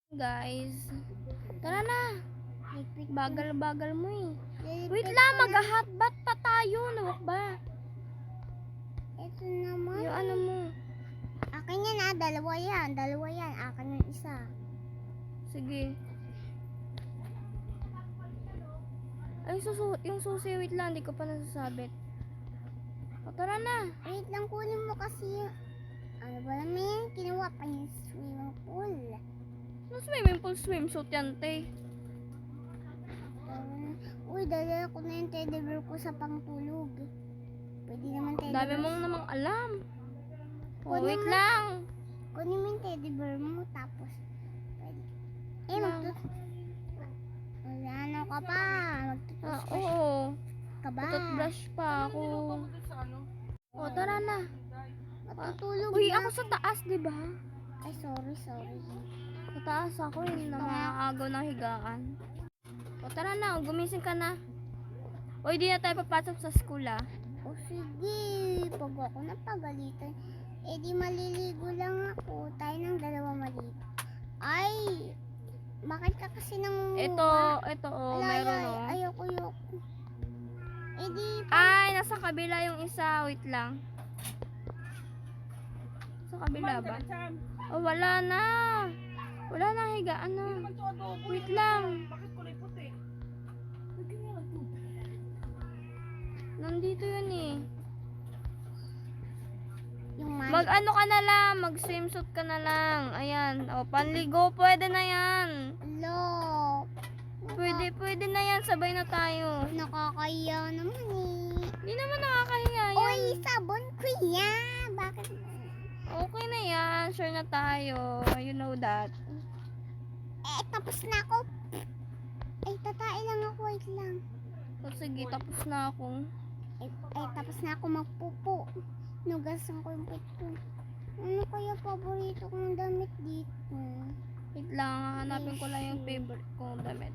Guys, tara na. Bagal-bagal mo eh. Wait Lilipit lang, ko na. mag-hotbat pa tayo. Nawak ba? Ito naman. Yung ano mo. Akin yan ah, dalawa yan. Dalawa yan. Akin yung isa. Sige. Ay, yung susi, wait lang. Hindi ko pa nasasabit. O, tara na. Wait lang, kunin mo kasi yung... Ano ba naman yan? Kinuha pa yung swimming pool. No swimming pool, swimsuit yan, te. Uy, dala ko na yung teddy bear ko sa pangtulog. Pwede naman teddy Dami bear. mong namang alam. O, Kunin wait mo. lang. Kunin mo yung teddy bear mo, tapos... Pwede. Lang. Wala, ano ka pa? Ah, oo. Ka ba? Toothbrush pa ako. O, tara na. Matutulog Uy, na. ako sa taas, di ba? Ay, sorry. Sa taas ako yung nakakagaw ng higaan. O, tara na. Gumising ka na. O, hindi na tayo papasok sa school, ah. O sige, pag ako napagalitan, di maliligo lang ako. Tayo ng dalawa maligo. Ay, bakit ka kasi nang... Ito, oh, Ala, meron, oh. Ayoko. Di, Ay, nasa kabila yung isa. Wait lang. Sa kabila ba? Oh, wala na. Wala na higaan na. Wait lang. Nandito yun eh. yung mali. Mag-ano ka na lang. Mag-swimsuit ka na lang. Ayan. O, panligo. Pwede na yan. Lo, Pwede na yan. Sabay na tayo. nakakaya naman eh. Hindi naman nakakahiya yan. Uy, sabon ko yan. Bakit? Okay na yan. Sure na tayo. You know that. Tapos na ako. Tatae lang ako. Wait lang. O, sige. Tapos na ako. Tapos na ako magpupo. Nugasan ko yung pit ko. Ano kaya paborito kong damit dito? Wait lang. Hanapin ko lang yung favorite kong damit.